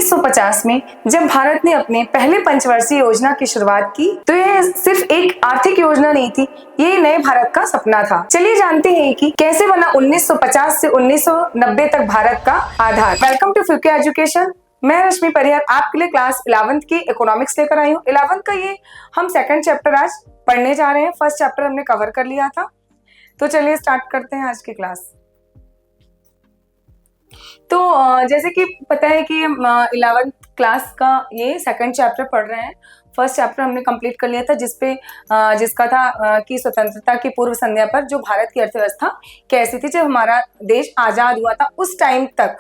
1950 में जब भारत ने अपने पहले पंचवर्षीय योजना की शुरुआत की तो यह सिर्फ एक आर्थिक योजना नहीं थी, ये नए भारत का सपना था। चलिए जानते हैं कि कैसे बना 1950 से 1990 तक भारत का आधार। वेलकम टू फ्यूके एजुकेशन। मैं रश्मि परिहार आपके लिए क्लास 11th की इकोनॉमिक्स लेकर आई हूँ। 11th का ये हम सेकंड चैप्टर आज पढ़ने जा रहे हैं। फर्स्ट चैप्टर हमने कवर कर लिया था, तो चलिए स्टार्ट करते हैं आज की क्लास। तो जैसे कि पता है कि 11th क्लास का ये सेकंड चैप्टर पढ़ रहे हैं। फर्स्ट चैप्टर हमने कंप्लीट कर लिया था जिसका था कि स्वतंत्रता की पूर्व संध्या पर जो भारत की अर्थव्यवस्था कैसी थी जब हमारा देश आजाद हुआ था। उस टाइम तक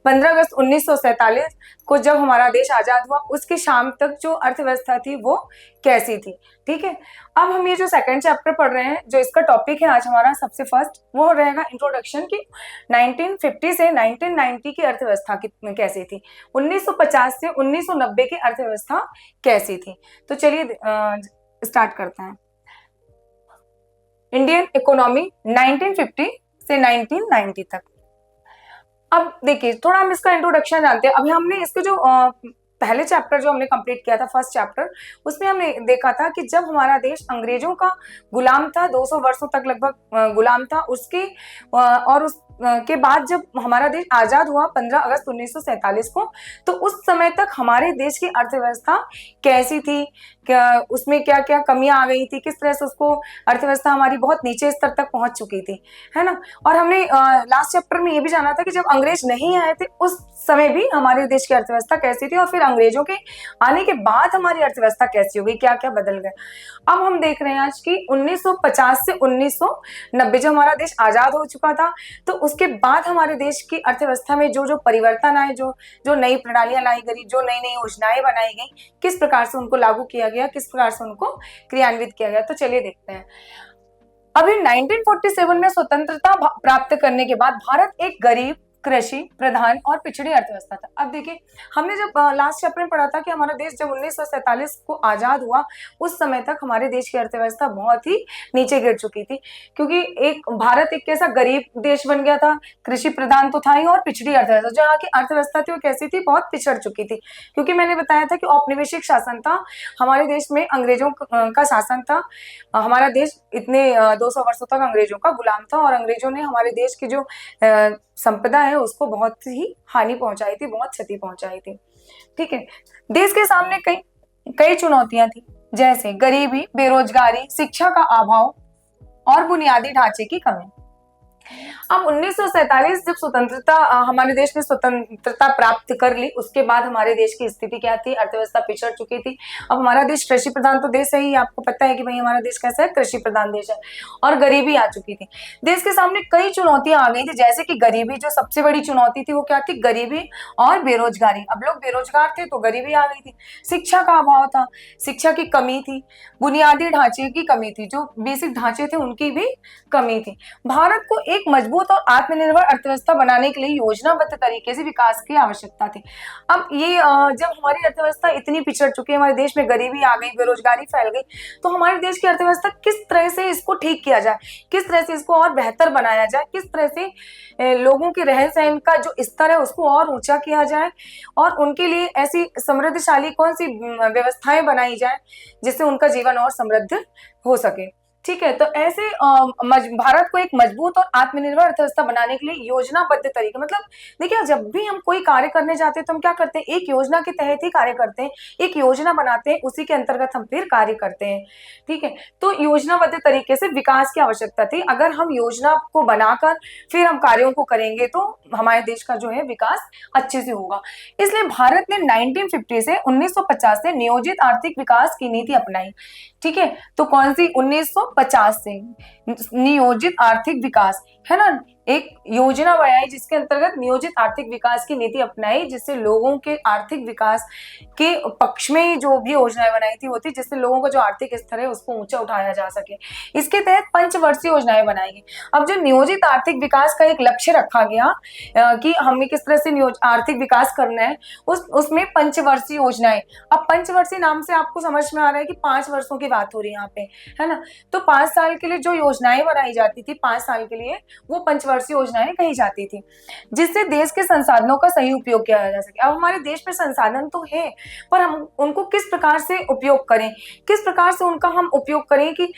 15 अगस्त 1947 को जब हमारा देश आजाद हुआ उसकी शाम तक जो अर्थव्यवस्था थी वो कैसी थी। ठीक है, अब हम ये जो सेकंड चैप्टर पढ़ रहे हैं, जो इसका टॉपिक है आज हमारा सबसे फर्स्ट, वो रहेगा इंट्रोडक्शन की 1950 से 1990 की अर्थव्यवस्था कैसी थी, 1950 से 1990 की अर्थव्यवस्था कैसी थी। तो चलिए स्टार्ट करते हैं। इंडियन इकोनॉमी 1950 से 1990 तक। अब देखिए थोड़ा हम इसका इंट्रोडक्शन जानते हैं। अभी हमने इसके जो पहले चैप्टर जो हमने कंप्लीट किया था फर्स्ट चैप्टर, उसमें हमने देखा था कि जब हमारा देश अंग्रेजों का गुलाम था, 200 वर्षों तक लगभग गुलाम था, उसके बाद जब हमारा देश आजाद हुआ 15 अगस्त 1947 को, तो उस समय तक हमारे देश की अर्थव्यवस्था कैसी थी, क्या उसमें क्या क्या कमियां आ गई थी, किस तरह से उसको अर्थव्यवस्था हमारी बहुत नीचे स्तर तक पहुंच चुकी थी, है ना। और हमने लास्ट चैप्टर में ये भी जाना था कि जब अंग्रेज नहीं आए थे उस समय भी हमारे देश की अर्थव्यवस्था कैसी थी, और फिर अंग्रेजों के आने के बाद हमारी अर्थव्यवस्था कैसी हो गई, क्या क्या बदल गए। अब हम देख रहे हैं आज की 1950 से 1990 जब हमारा देश आजाद हो चुका था, तो उसके बाद हमारे देश की अर्थव्यवस्था में जो जो परिवर्तन आए, जो नई प्रणालियां लाई गई, जो नई नई योजनाएं बनाई गई, किस प्रकार से उनको लागू किया गया, किस प्रकार से उनको क्रियान्वित किया गया। तो चलिए देखते हैं। अभी 1947 में स्वतंत्रता प्राप्त करने के बाद भारत एक गरीब, कृषि प्रधान और पिछड़ी अर्थव्यवस्था था। अब देखिए हमने जब लास्ट चैप्टर में पढ़ा था कि हमारा देश जब 1947 को आजाद हुआ उस समय तक हमारे देश की अर्थव्यवस्था बहुत ही नीचे गिर चुकी थी, क्योंकि भारत एक कैसा गरीब देश बन गया था, कृषि प्रधान तो था ही, और पिछड़ी अर्थव्यवस्था, जो यहाँ की अर्थव्यवस्था थी वो कैसी थी, बहुत पिछड़ चुकी थी। क्योंकि मैंने बताया था कि औपनिवेशिक शासन था हमारे देश में, अंग्रेजों का शासन था। हमारा देश इतने 200 वर्षों तक अंग्रेजों का गुलाम था, और अंग्रेजों ने हमारे देश की जो संपदा है उसको बहुत ही हानि पहुंचाई थी, बहुत क्षति पहुंचाई थी। ठीक है, देश के सामने कई चुनौतियां थी, जैसे गरीबी, बेरोजगारी, शिक्षा का अभाव और बुनियादी ढांचे की कमी। अब 1947 जब हमारे देश ने स्वतंत्रता प्राप्त कर ली, उसके बाद हमारे देश की स्थिति क्या थी, अर्थव्यवस्था पिछड़ चुकी थी। अब हमारा देश कृषि प्रधान तो देश है ही, आपको पता है कि भाई हमारा देश कैसा है, कृषि प्रधान देश है, और गरीबी आ चुकी थी। देश के सामने कई चुनौतियां आ गई थी, जैसे कि गरीबी, जो सबसे बड़ी चुनौती थी वो क्या थी, गरीबी और बेरोजगारी। अब लोग बेरोजगार थे तो गरीबी आ गई थी। शिक्षा का अभाव था, शिक्षा की कमी थी, बुनियादी ढांचे की कमी थी, जो बेसिक ढांचे थे उनकी भी कमी थी। भारत को एक मजबूत और आत्मनिर्भर अर्थव्यवस्था बनाने के लिए योजनाबद्ध तरीके से विकास की आवश्यकता थी। अब ये जब हमारी अर्थव्यवस्था इतनी पिछड़ चुकी है, हमारे देश में गरीबी आ गई, बेरोजगारी फैल गई, तो हमारे देश की अर्थव्यवस्था किस तरह से इसको ठीक किया जाए, किस तरह से इसको और बेहतर बनाया जाए, किस तरह से लोगों के रहन सहन का जो स्तर है उसको और ऊंचा किया जाए, और उनके लिए ऐसी समृद्धशाली कौन सी व्यवस्थाएं बनाई जाए जिससे उनका जीवन और समृद्ध हो सके। ठीक है, तो ऐसे भारत को एक मजबूत और आत्मनिर्भर अर्थव्यवस्था बनाने के लिए योजनाबद्ध तरीके, मतलब देखिए जब भी हम कोई कार्य करने जाते हैं तो हम क्या करते हैं, एक योजना के तहत ही कार्य करते हैं, एक योजना बनाते हैं, उसी के अंतर्गत हम फिर कार्य करते हैं। ठीक है, तो योजनाबद्ध तरीके से विकास की आवश्यकता थी। अगर हम योजना को बनाकर फिर हम कार्यों को करेंगे तो हमारे देश का जो है विकास अच्छे से होगा। इसलिए भारत ने 1950 से 1950 से नियोजित आर्थिक विकास की नीति अपनाई। ठीक है, तो कौन सी, 1950 से नियोजित आर्थिक विकास, है ना, एक योजना बनाई जिसके अंतर्गत नियोजित आर्थिक विकास की नीति अपनाई, जिससे लोगों के आर्थिक विकास के पक्ष में जो भी योजनाएं बनाई थी होती, जिससे लोगों का जो आर्थिक स्तर है उसको ऊंचा उठाया जा सके। इसके तहत पंचवर्षीय योजनाएं बनाई गई। अब जो नियोजित आर्थिक विकास का एक लक्ष्य रखा गया कि हमें किस तरह से आर्थिक विकास करना है, उसमें पंचवर्षीय योजनाएं। अब पंचवर्षीय नाम से आपको समझ में आ रहा है कि 5 वर्षों की बात हो रही है यहाँ पे, है ना। तो 5 साल के लिए जो योजनाएं बनाई जाती थी, 5 साल के लिए, वो पंचवर्षीय आदर्श योजनाएं कही जाती थी, जिससे देश के संसाधनों का सही उपयोग किया जा सके। अब हमारे देश में संसाधन तो है, पर हम उनको किस प्रकार से उपयोग करें, किस प्रकार से उनका हम उपयोग करें कि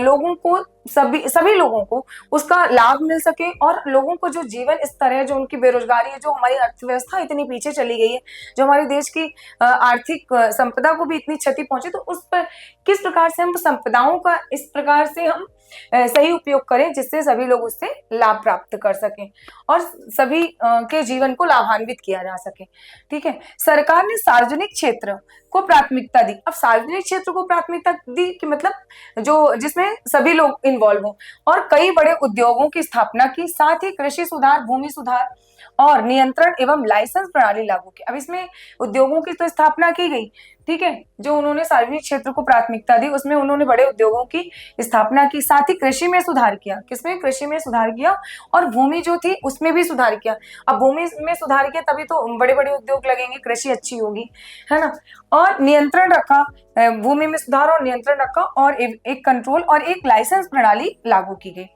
लोगों को, सभी लोगों को उसका लाभ मिल सके, और लोगों को जो जीवन स्तर है, जो उनकी बेरोजगारी है, जो हमारी अर्थव्यवस्था इतनी पीछे चली गई है, जो हमारे देश की आर्थिक संपदा को भी इतनी क्षति पहुंची, तो उस पर किस प्रकार से हम संपदाओं का इस प्रकार से हम सही उपयोग करें जिससे सभी लोग उससे लाभ प्राप्त कर सकें और सभी के जीवन को लाभान्वित किया जा सके। ठीक है, सरकार ने सार्वजनिक क्षेत्र को प्राथमिकता दी। अब सार्वजनिक क्षेत्र को प्राथमिकता दी कि मतलब जो जिसमें सभी लोग इन्वॉल्व हो, और कई बड़े उद्योगों की स्थापना की, साथ ही कृषि सुधार, भूमि सुधार और नियंत्रण एवं लाइसेंस प्रणाली लागू की। अब इसमें उद्योगों की तो स्थापना की गई, ठीक है, जो उन्होंने सार्वजनिक क्षेत्र को प्राथमिकता दी उसमें उन्होंने बड़े उद्योगों की स्थापना की, साथ ही कृषि में सुधार किया। किसमें? कृषि में सुधार किया, और भूमि जो थी उसमें भी सुधार किया। अब भूमि में सुधार किया तभी तो बड़े बड़े उद्योग लगेंगे, कृषि अच्छी होगी, है ना। और नियंत्रण रखा, भूमि में सुधार और नियंत्रण रखा, और एक कंट्रोल और एक लाइसेंस प्रणाली लागू की गई।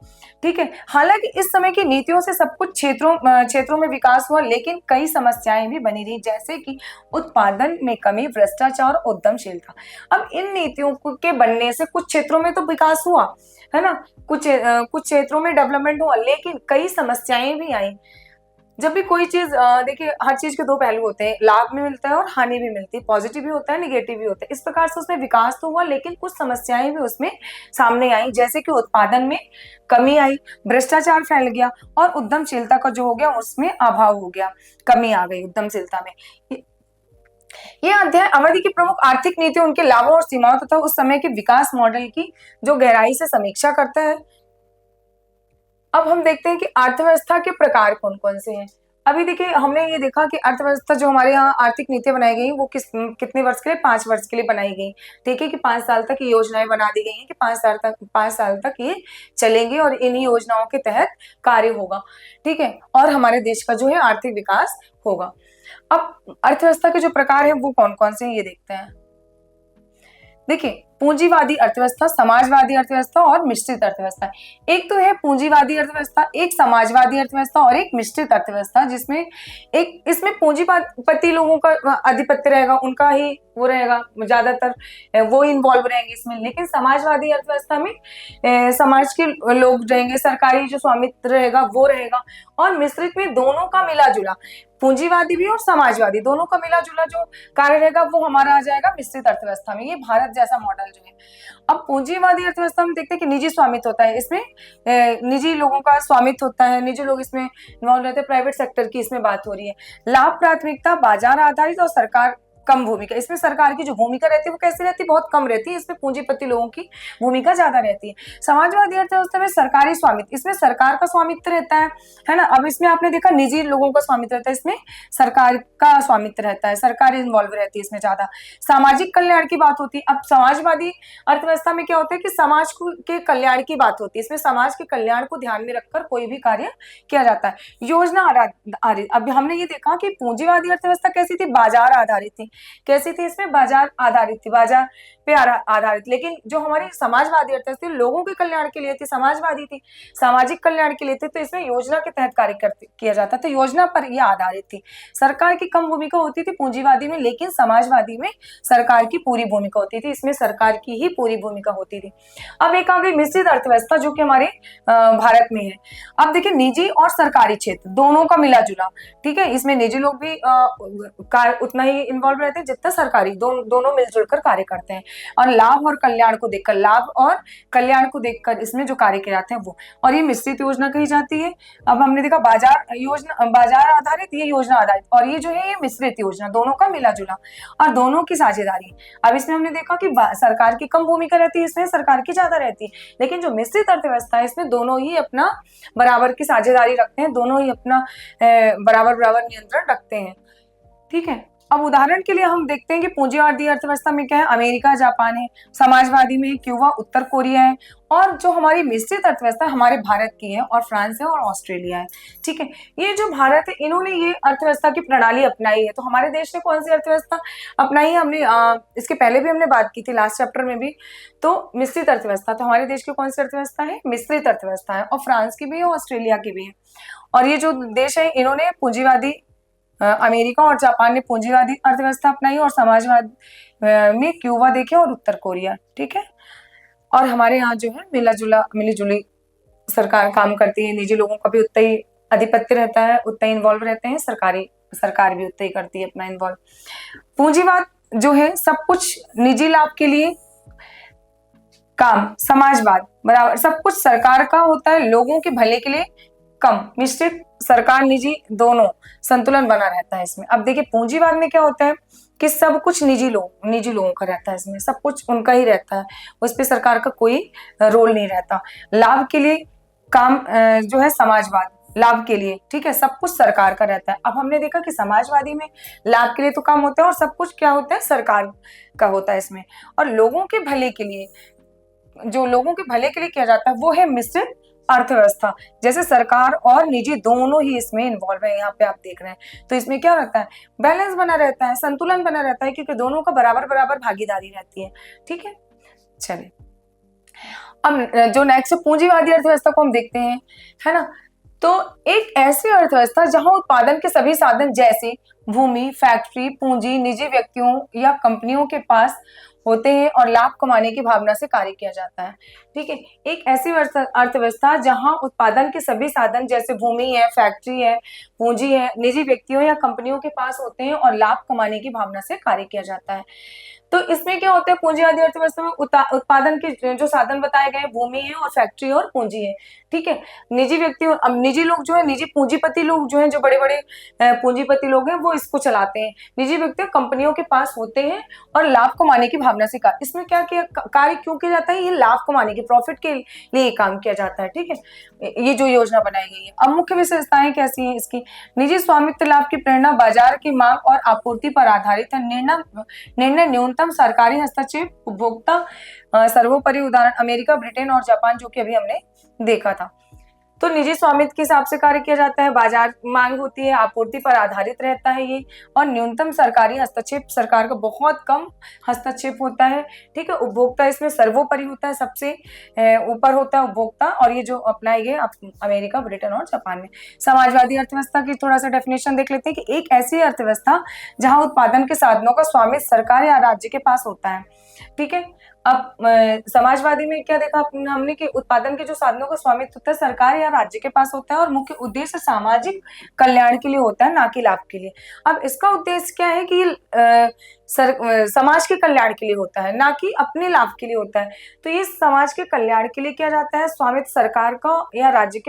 ठीक है, हालांकि इस समय की नीतियों से सब कुछ क्षेत्रों में विकास हुआ, लेकिन कई समस्याएं भी बनी रही, जैसे कि उत्पादन में कमी, भ्रष्टाचार, उद्यमशीलता। अब इन नीतियों के बनने से कुछ क्षेत्रों में तो विकास हुआ, है ना, कुछ क्षेत्रों में डेवलपमेंट हुआ, लेकिन कई समस्याएं भी आई। जब भी कोई चीज, देखिए हर चीज के दो पहलू होते हैं, लाभ भी मिलता है और हानि भी मिलती है, पॉजिटिव भी होता है, निगेटिव भी होता है। इस प्रकार से उसमें विकास तो हुआ, लेकिन कुछ समस्याएं भी उसमें सामने आई, जैसे कि उत्पादन में कमी आई, भ्रष्टाचार फैल गया, और उद्यमशीलता का जो हो गया उसमें अभाव हो गया, कमी आ गई उद्यमशीलता में। ये अध्याय अवधि की प्रमुख आर्थिक नीति, उनके लाभों और सीमाओं तथा उस समय के विकास मॉडल की जो गहराई से समीक्षा करता है। अब हम देखते हैं कि अर्थव्यवस्था के प्रकार कौन कौन से हैं। अभी देखिए हमने ये देखा कि अर्थव्यवस्था जो हमारे यहाँ आर्थिक नीतियां बनाई गई वो कितने वर्ष के लिए? 5 वर्ष के लिए बनाई गई। ठीक है, कि 5 साल तक ये योजनाएं बना दी गई हैं कि 5 साल तक ये चलेंगी और इन्हीं योजनाओं के तहत कार्य होगा। ठीक है, और हमारे देश का जो है आर्थिक विकास होगा। अब अर्थव्यवस्था के जो प्रकार है वो कौन कौन से हैं ये देखते हैं। देखिए, पूंजीवादी अर्थव्यवस्था, समाजवादी अर्थव्यवस्था और मिश्रित अर्थव्यवस्था। एक तो है पूंजीवादी अर्थव्यवस्था, एक समाजवादी अर्थव्यवस्था और एक मिश्रित अर्थव्यवस्था, जिसमें इसमें पूंजीपति लोगों का आधिपत्य रहेगा, उनका ही वो रहेगा, ज्यादातर वो इन्वॉल्व रहेंगे इसमें। लेकिन समाजवादी अर्थव्यवस्था में समाज के लोग रहेंगे, सरकारी जो स्वामित्व रहेगा वो रहेगा, और मिश्रित में दोनों का मिला जुला, पूंजीवादी भी और समाजवादी दोनों का मिला जुला जो कार्य रहेगा वो हमारा आ जाएगा मिश्रित अर्थव्यवस्था में। ये भारत जैसा मॉडल जो है। अब पूंजीवादी अर्थव्यवस्था में देखते हैं कि निजी स्वामित्व होता है, इसमें निजी लोगों का स्वामित्व होता है, निजी लोग इसमें इन्वॉल्व रहते हैं, प्राइवेट सेक्टर की इसमें बात हो रही है। लाभ प्राथमिकता, बाजार आधारित और सरकार कम भूमिका। इसमें सरकार की जो भूमिका रहती है वो कैसी रहती है? बहुत कम रहती है। इसमें पूंजीपति लोगों की भूमिका ज्यादा रहती है। समाजवादी अर्थव्यवस्था में सरकारी स्वामित्व, इसमें सरकार का स्वामित्व रहता है ना। अब इसमें आपने देखा निजी लोगों का स्वामित्व रहता है, इसमें सरकार का स्वामित्व रहता है, सरकार इन्वॉल्व रहती है इसमें ज्यादा। सामाजिक कल्याण की बात होती है। अब समाजवादी अर्थव्यवस्था में क्या होता है कि समाज के कल्याण की बात होती है, इसमें समाज के कल्याण को ध्यान में रखकर कोई भी कार्य किया जाता है। योजना आधारित, अब हमने ये देखा कि पूंजीवादी अर्थव्यवस्था कैसी थी? बाजार आधारित थी। कैसी थी? इसमें बाजार आधारित थी, बाजार पे आधारित। लेकिन जो हमारी समाजवादी अर्थव्यवस्था लोगों के कल्याण के लिए थी, समाजवादी थी, सामाजिक कल्याण के लिए थी, तो इसमें योजना के तहत कार्य किया जाता था, योजना पर यह आधारित थी। सरकार की कम भूमिका होती थी पूंजीवादी में, लेकिन समाजवादी में सरकार की पूरी भूमिका होती थी, इसमें सरकार की ही पूरी भूमिका होती थी। अब एक आ गई मिश्रित अर्थव्यवस्था जो कि हमारे भारत में है। अब देखिए निजी और सरकारी क्षेत्र दोनों का मिला जुला, ठीक है, इसमें निजी लोग भी उतना ही इन्वॉल्व रहते हैं जितना सरकारी, दोनों मिलजुल कर कार्य करते हैं, और लाभ और कल्याण को देखकर, लाभ और कल्याण को देखकर इसमें जो कार्य किए जाते हैं वो, और ये मिश्रित योजना कही जाती है। अब हमने देखा बाजार आधारित, ये योजना आधारित, और ये जो है ये मिश्रित योजना, दोनों का मिला जुला और दोनों की साझेदारी। अब इसमें हमने देखा कि सरकार की कम भूमिका रहती है, इसमें सरकार की ज्यादा रहती है, लेकिन जो मिश्रित अर्थव्यवस्था है इसमें दोनों ही अपना बराबर की साझेदारी रखते हैं, दोनों ही अपना बराबर नियंत्रण रखते हैं। ठीक है, अब उदाहरण के लिए हम देखते हैं कि पूंजीवादी अर्थव्यवस्था में क्या है, अमेरिका जापान है, समाजवादी में क्यूबा उत्तर कोरिया है, और जो हमारी मिश्रित अर्थव्यवस्था हमारे भारत की है और फ्रांस है और ऑस्ट्रेलिया है। ठीक है, ये जो भारत है इन्होंने ये अर्थव्यवस्था की प्रणाली अपनाई है। तो हमारे देश ने कौन सी अर्थव्यवस्था अपनाई है, हमने इसके पहले भी हमने बात की थी लास्ट चैप्टर में भी। तो मिश्रित अर्थव्यवस्था, तो हमारे देश की कौन सी अर्थव्यवस्था है, मिश्रित अर्थव्यवस्था है, और फ्रांस की भी है, ऑस्ट्रेलिया की भी है। और ये जो देश है इन्होंने पूंजीवादी अमेरिका और जापान ने पूंजीवादी अर्थव्यवस्था अपनाई, और समाजवाद में क्यूबा देखे और उत्तर कोरिया। ठीक है, और हमारे यहाँ जो है मिली जुली सरकार काम करती है, निजी लोगों का भी उतना ही आधिपत्य रहता है, उतना ही इन्वॉल्व रहते हैं, सरकार भी उतना ही करती है अपना इन्वॉल्व। पूंजीवाद जो है सब कुछ निजी लाभ के लिए काम, समाजवाद बराबर सब कुछ सरकार का होता है, लोगों के भले के लिए कम, मिश्रित सरकार निजी दोनों संतुलन बना रहता है इसमें। अब देखिए पूंजीवाद में क्या होता है कि सब कुछ निजी लोगों का रहता है, इसमें सब कुछ उनका ही रहता है, उस पर सरकार का कोई रोल नहीं रहता। लाभ के लिए काम जो है समाजवाद, लाभ के लिए, ठीक है, सब कुछ सरकार का रहता है। अब हमने देखा कि समाजवादी में लाभ के लिए तो काम होता है और सब कुछ क्या होता है, सरकार का होता है इसमें। और लोगों के भले के लिए, जो लोगों के भले के लिए किया जाता है वो है मिश्रित अर्थव्यवस्था, जैसे सरकार और निजी दोनों ही इसमें इन्वॉल्व है। यहाँ पे आप देख रहे हैं, तो इसमें क्या रहता है, बैलेंस बना रहता है, संतुलन बना रहता है, क्योंकि दोनों का बराबर बराबर भागीदारी रहती है। ठीक है, चलिए अब जो नेक्स्ट पूंजीवादी अर्थव्यवस्था को हम देखते हैं, है ना। तो एक ऐसी अर्थव्यवस्था जहां उत्पादन के सभी साधन जैसे भूमि, फैक्ट्री, पूंजी निजी व्यक्तियों या कंपनियों के पास होते हैं और लाभ कमाने की भावना से कार्य किया जाता है। ठीक है, एक ऐसी अर्थव्यवस्था जहां उत्पादन के सभी साधन जैसे भूमि है, फैक्ट्री है, पूंजी है, निजी व्यक्तियों या कंपनियों के पास होते हैं और लाभ कमाने की भावना से कार्य किया जाता है। तो इसमें क्या होता है, पूंजीवादी अर्थव्यवस्था में उत्पादन के जो साधन बताए गए भूमि है और फैक्ट्री और पूंजी है। ठीक है, निजी व्यक्ति, अब निजी लोग जो है, निजी पूंजीपति लोग जो है, जो बड़े बड़े पूंजीपति लोग हैं वो इसको चलाते हैं। निजी व्यक्ति कंपनियों के पास होते हैं और लाभ कमाने की भावना से इसमें क्या किया कार्य क्यों किया जाता है, ये लाभ कमाने के प्रॉफिट के लिए काम किया जाता है। ठीक है, ये जो योजना बनाई गई है। अब मुख्य विशेषताएं कैसी है इसकी, निजी स्वामित्व लाभ की प्रेरणा बाजार की मांग और आपूर्ति पर आधारित है। निर्णय न्यूनतम सरकारी हस्तक्षेप, उपभोक्ता सर्वोपरि, उदाहरण अमेरिका, ब्रिटेन और जापान, जो कि अभी हमने देखा था। तो निजी स्वामित्व के हिसाब से कार्य किया जाता है, बाजार मांग होती है, आपूर्ति पर आधारित रहता है ये, और न्यूनतम सरकारी हस्तक्षेप, सरकार का बहुत कम हस्तक्षेप होता है। ठीक है, उपभोक्ता इसमें सर्वोपरि होता है, सबसे ऊपर होता है उपभोक्ता, और ये जो अपनाई गई अमेरिका, ब्रिटेन और जापान में। समाजवादी अर्थव्यवस्था की थोड़ा सा डेफिनेशन देख लेते हैं कि एक ऐसी अर्थव्यवस्था जहां उत्पादन के साधनों का स्वामित्व सरकार या राज्य के पास होता है। ठीक है, अब समाजवादी में क्या देखा हमने कि उत्पादन के जो साधनों का स्वामित्व होता है सरकार या राज्य के पास होता है, और मुख्य उद्देश्य सामाजिक कल्याण के लिए होता है, ना कि लाभ के लिए। अब इसका उद्देश्य क्या है कि समाज के कल्याण के लिए होता है, ना कि अपने लाभ के लिए होता है। तो ये समाज के कल्याण के लिए किया जाता है, स्वामित्व सरकार का या राज्य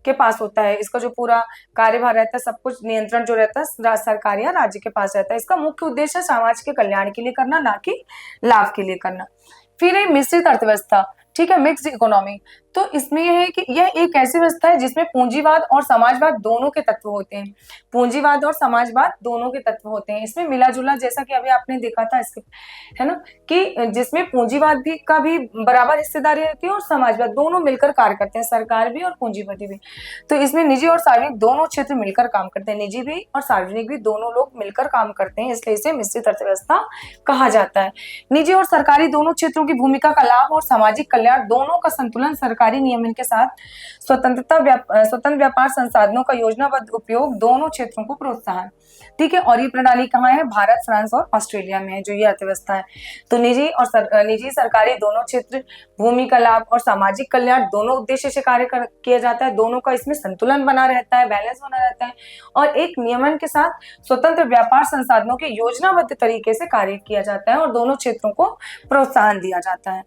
के पास होता है, इसका जो पूरा कार्यभार रहता है, सब कुछ नियंत्रण जो रहता है सरकार या राज्य के पास रहता है। इसका मुख्य उद्देश्य समाज के कल्याण के लिए करना, ना कि लाभ के लिए करना। फिर है मिश्रित अर्थव्यवस्था, ठीक है, मिक्स्ड इकोनॉमी। तो इसमें यह है कि यह एक ऐसी व्यवस्था है जिसमें पूंजीवाद और समाजवाद दोनों के तत्व होते हैं। पूंजीवाद और समाजवाद दोनों के तत्व होते हैं, इसमें मिला जुला, जैसा कि अभी आपने देखा था इसके, है ना, कि जिसमें पूंजीवाद भी का भी बराबर हिस्सेदारी रहती है और समाजवाद, दोनों मिलकर कार्य करते हैं, सरकार भी और पूंजीपति भी। तो इसमें निजी और सार्वजनिक दोनों क्षेत्र मिलकर काम करते हैं, निजी भी और सार्वजनिक भी दोनों लोग मिलकर काम करते हैं, इसलिए इसे मिश्रित अर्थव्यवस्था कहा जाता है। निजी और सरकारी दोनों क्षेत्रों की भूमिका का लाभ और सामाजिक कल्याण दोनों का संतुलन, सरकारी नियमन के साथ स्वतंत्र व्यापार संसाधनों का योजनाबद्ध उपयोग, दोनों क्षेत्रों को प्रोत्साहन। ठीक है, और ये प्रणाली कहाँ है, भारत, फ्रांस और ऑस्ट्रेलिया में है जो ये अर्थव्यवस्था है। तो निजी और निजी सरकारी दोनों क्षेत्र, भूमि का लाभ और सामाजिक कल्याण दोनों उद्देश्य से कार्य किया जाता है, दोनों का इसमें संतुलन बना रहता है, बैलेंस बना रहता है, और एक नियमन के साथ स्वतंत्र व्यापार संसाधनों के योजनाबद्ध तरीके से कार्य किया जाता है और दोनों क्षेत्रों को प्रोत्साहन दिया जाता है।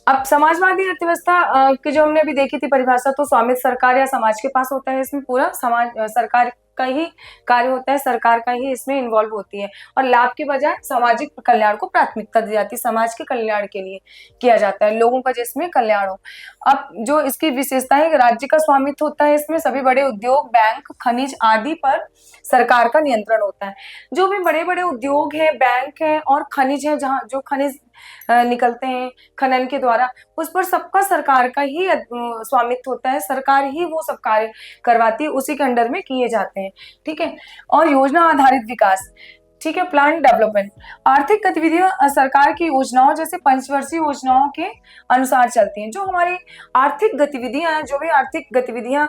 अब समाजवादी अर्थव्यवस्था की जो हमने अभी देखी थी परिभाषा, तो स्वामित्व सरकार या समाज के पास होता है, इसमें पूरा समाज सरकार का ही कार्य होता है, सरकार का ही इसमें इन्वॉल्व होती है, और लाभ के बजाय सामाजिक कल्याण को प्राथमिकता दी जाती है, समाज के कल्याण के लिए किया जाता है, लोगों का जिसमें कल्याण हो। अब जो इसकी विशेषता है, राज्य का स्वामित्व होता है, इसमें सभी बड़े उद्योग, बैंक, खनिज आदि पर सरकार का नियंत्रण होता है। जो भी बड़े बड़े उद्योग है, बैंक है और खनिज है, जहाँ जो खनिज निकलते हैं खनन के द्वारा, उस पर सबका सरकार का ही स्वामित्व होता है, सरकार ही वो सब कार्य करवाती है, उसी के अंडर में किए जाते हैं। ठीक है। और योजना आधारित विकास, ठीक है, प्लान डेवलपमेंट, आर्थिक गतिविधियां सरकार की योजनाओं जैसे पंचवर्षीय योजनाओं के अनुसार चलती हैं। जो हमारी आर्थिक गतिविधियां हैं, जो भी आर्थिक गतिविधियां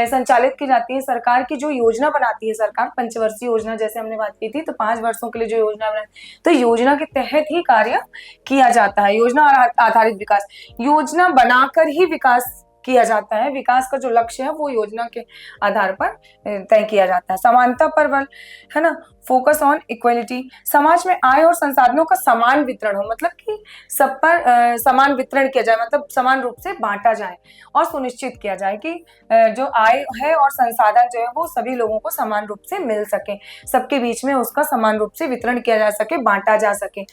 संचालित की जाती हैं, सरकार की जो योजना बनाती है सरकार, पंचवर्षीय योजना जैसे हमने बात की थी, तो 5 वर्षों के लिए जो योजना बनाती, तो योजना के तहत ही कार्य किया जाता है। योजना आधारित विकास, योजना बनाकर ही विकास किया जाता है, विकास का जो लक्ष्य है वो योजना के आधार पर तय किया जाता है। समानता पर बल, है ना, फोकस ऑन इक्वलिटी, समाज में आय और संसाधनों का समान वितरण हो, मतलब कि सब पर समान वितरण किया जाए, मतलब समान रूप से बांटा जाए और सुनिश्चित किया जाए कि जो आय है और संसाधन जो है वो सभी लोगों को समान रूप से मिल सके, सबके बीच में उसका समान रूप से वितरण किया जा सके, बांटा जा सके।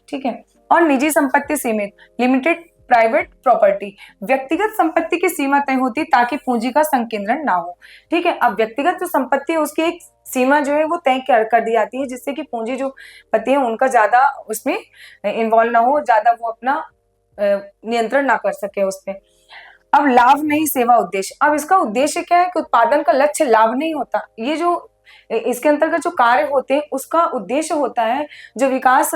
ठीक है। और निजी संपत्ति सीमित, लिमिटेड प्राइवेट प्रॉपर्टी, व्यक्तिगत संपत्ति की सीमा तय होती ताकि पूंजी का संकेंद्रण ना हो। ठीक है। अब व्यक्तिगत जो संपत्ति है उसकी एक सीमा जो है वो तय कर दी जाती है, जिससे कि पूंजी जो पति है उनका ज्यादा उसमें इन्वॉल्व ना हो, ज्यादा वो अपना नियंत्रण ना कर सके उस पे। अब लाभ नहीं सेवा उद्देश्य, अब इसका उद्देश्य क्या है कि उत्पादन का लक्ष्य लाभ नहीं होता, ये जो इसके अंतर्गत जो कार्य होते हैं उसका उद्देश्य होता है जो विकास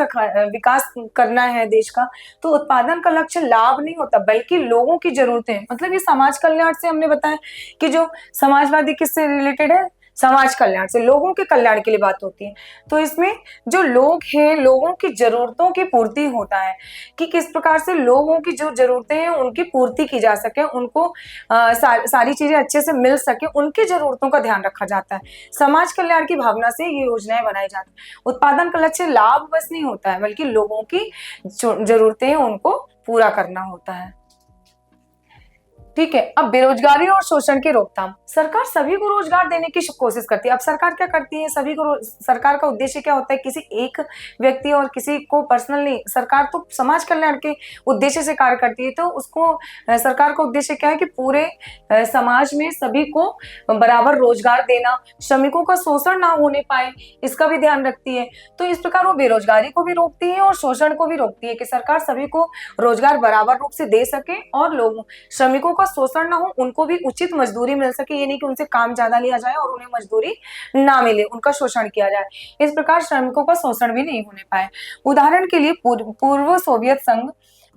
करना है देश का, तो उत्पादन का लक्ष्य लाभ नहीं होता बल्कि लोगों की जरूरतें, मतलब ये समाज कल्याण से हमने बताया कि जो समाजवादी किससे रिलेटेड है, समाज कल्याण से, लोगों के कल्याण के लिए बात होती है। तो इसमें जो लोग हैं, लोगों की जरूरतों की पूर्ति होता है कि किस प्रकार से लोगों की जो जरूरतें हैं उनकी पूर्ति की जा सके, उनको सारी चीजें अच्छे से मिल सके, उनकी जरूरतों का ध्यान रखा जाता है। समाज कल्याण की भावना से ये योजनाएं बनाई जाती है। उत्पादन का लक्ष्य लाभ बस नहीं होता है बल्कि लोगों की जरूरतें हैं उनको पूरा करना होता है। ठीक है। अब बेरोजगारी और शोषण की रोकथाम, सरकार सभी को रोजगार देने की कोशिश करती है। अब सरकार क्या करती है, सभी को, सरकार का उद्देश्य क्या होता है, किसी एक व्यक्ति और किसी को पर्सनल नहीं, सरकार तो समाज कल्याण के उद्देश्य से कार्य करती है। तो उसको सरकार का उद्देश्य क्या है कि पूरे समाज में सभी को बराबर रोजगार देना, श्रमिकों का शोषण ना होने पाए, इसका भी ध्यान रखती है। तो इस प्रकार वो बेरोजगारी को भी रोकती है और शोषण को भी रोकती है कि सरकार सभी को रोजगार बराबर रूप से दे सके और लोगों, श्रमिकों का शोषण ना हो, उनको भी उचित मजदूरी मिल सके, ये नहीं कि उनसे काम ज्यादा लिया जाए और उन्हें मजदूरी ना मिले, उनका शोषण किया जाए। इस प्रकार श्रमिकों का शोषण भी नहीं होने पाए। उदाहरण के लिए पूर्व सोवियत संघ,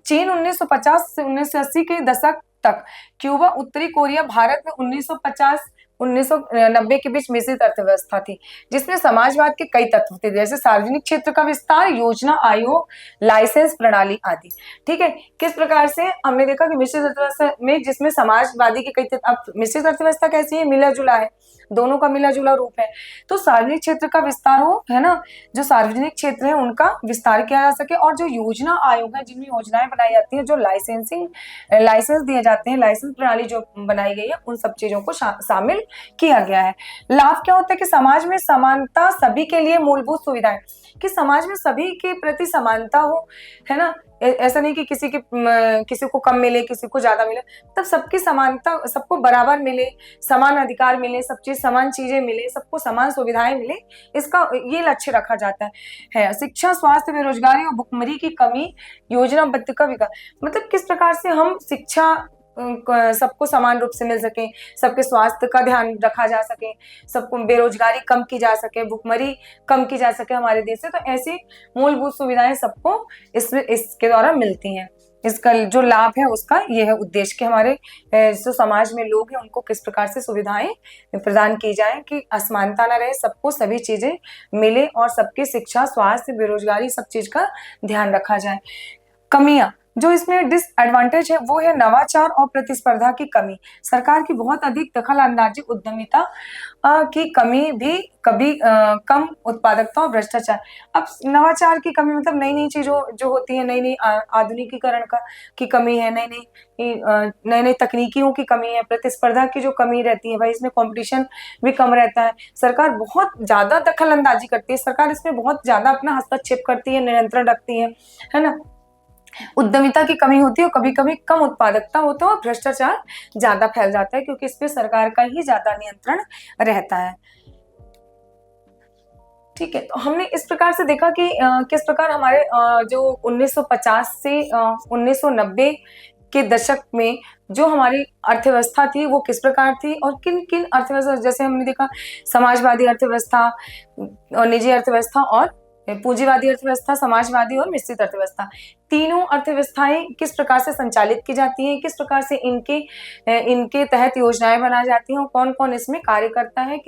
चीन 1950 से 1980 के दशक तक, क्यूबा, उत्तरी कोरिया, भारत में 1950-1990 के बीच मिश्रित अर्थव्यवस्था थी जिसमें समाजवाद के कई तत्व थे, जैसे सार्वजनिक क्षेत्र का विस्तार, योजना आयोग, लाइसेंस प्रणाली आदि। ठीक है। किस प्रकार से हमने देखा कि मिश्रित अर्थव्यवस्था में जिसमें समाजवादी के कई तत्व, अब मिश्रित अर्थव्यवस्था कैसी है, मिला जुला है, दोनों का मिला जुला रूप है। तो सार्वजनिक क्षेत्र का विस्तार हो, है ना, जो सार्वजनिक क्षेत्र है उनका विस्तार किया जा सके, और जो योजना आयोग है जिनमें योजनाएं बनाई जाती है, जो लाइसेंस दिए जाते हैं, लाइसेंस प्रणाली जो बनाई गई है, उन सब चीजों को शामिल किया गया है। लाभ क्या होता है कि समाज में समानता, सभी के लिए मूलभूत सुविधाएं, कि समाज में सभी के प्रति समानता हो, है ना, ऐसा नहीं कि किसी को कम मिले, किसी को ज्यादा मिले, तब सबकी समानता, सबको बराबर मिले, समान अधिकार मिले, सब चीज समान चीजें मिले, सबको समान सुविधाएं मिले, इसका ये लक्ष्य रखा जाता है। शिक्षा, स्वास्थ्य, बेरोजगारी और भुखमरी की कमी, योजनाबद्ध का विकास, मतलब किस प्रकार से हम शिक्षा सबको समान रूप से मिल सके, सबके स्वास्थ्य का ध्यान रखा जा सके, सबको बेरोजगारी कम की जा सके, भुखमरी कम की जा सके हमारे देश से, तो ऐसी मूलभूत सुविधाएं सबको इसके द्वारा मिलती हैं। इसका जो लाभ है उसका यह है उद्देश्य कि हमारे जो समाज में लोग हैं उनको किस प्रकार से सुविधाएं प्रदान की जाए कि असमानता ना रहे, सबको सभी चीजें मिले और सबकी शिक्षा, स्वास्थ्य, बेरोजगारी, सब चीज का ध्यान रखा जाए। कमियां, जो इसमें डिसएडवांटेज है वो है नवाचार और प्रतिस्पर्धा की कमी। सरकार की बहुत अधिक दखल-अंदाजी, उद्यमिता की कमी भी कभी कम उत्पादकता और भ्रष्टाचार। अब नवाचार की कमी मतलब नई-नई चीज़ों जो होती है, नई-नई आधुनिकीकरण की कमी है, नई-नई तकनीकियों की कमी है, प्रतिस्पर्धा की जो कमी रहती है, भाई इसमें कॉम्पिटिशन भी कम रहता है। सरकार बहुत ज़्यादा दखल-अंदाजी करती है, सरकार इसमें बहुत ज़्यादा अपना हस्तक्षेप करती है, नियंत्रण रखती है ना? उद्यमिता की कमी होती है और कभी-कभी कम उत्पादकता होता है और भ्रष्टाचार ज़्यादा फैल जाता है क्योंकि इस पे सरकार का ही ज़्यादा नियंत्रण रहता है। ठीक है, तो हमने इस प्रकार से देखा कि किस प्रकार हमारे जो 1950 से 1990 के दशक में जो हमारी अर्थव्यवस्था थी वो किस प्रकार थी और किन-किन अर्थव्यवस्था, जैसे हमने देखा समाजवादी अर्थव्यवस्था और निजी अर्थव्यवस्था और पूंजीवादी अर्थव्यवस्था, समाजवादी और मिश्रित अर्थव्यवस्था। तीनों अर्थव्यवस्थाएं किस प्रकार से संचालित की जाती हैं, किस प्रकार से इनके तहत योजनाएं बनाई जाती हैं और कौन-कौन इसमें कार्य करता है,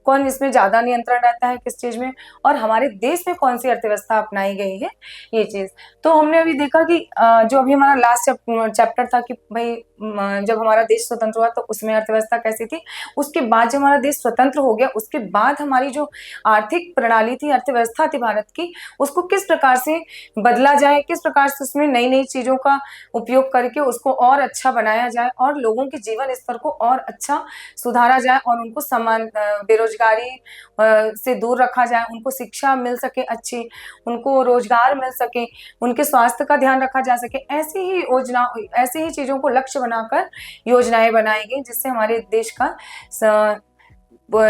कौन इसमें ज़्यादा नियंत्रण रहता है किस चीज़ में, और हमारे देश में कौन-सी अर्थव्यवस्था अपनाई गई है, ये चीज़। तो हमने अभी देखा कि जो अभी हमारा लास्ट चैप्टर था कि भई जब हमारा देश स्वतंत्र हुआ तो उसमें अर्थव्यवस्था कैसी थी। उसके बाद जब हमारा देश स्वतंत्र हो गया, उसके बाद हमारी जो आर्थिक प्रणाली थी, अर्थव्यवस्था थी भारत की, उसको किस प्रकार से बदला जाए, किस प्रकार से उसमें नई-नई चीज़ों का उपयोग करके उसको और अच्छा बनाया जाए और लोगों के जीवन स्तर को और अच्छा सुधारा जाए और उनको बेरोज़गारी से दूर रखा जाए, उनको शिक्षा मिल सके अच्छी, उनको रोज़गार मिल सके, उनके स्वास्थ्य का ध्यान रखा जा सके। ऐसी ही चीज़ों को लक्ष्य बनाकर योजनाएँ बनाई गई जिससे हमारे देश का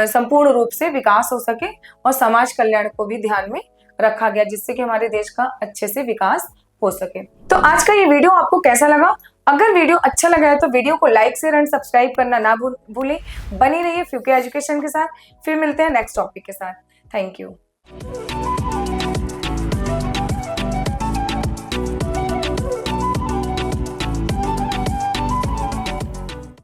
संपूर्ण रूप से विकास हो सके और समाज कल्याण को भी ध्यान में रखा गया जिससे कि हमारे देश का अच्छे से विकास हो सके। तो आज का ये वीडियो आपको कैसा लगा? अगर वीडियो अच्छा लगा है तो वीडियो को लाइक, शेयर एंड सब्सक्राइब करना ना भूलें। बनी रहिए फ्यूके एजुकेशन के साथ। फिर मिलते हैं नेक्स्ट टॉपिक के साथ। Thank you.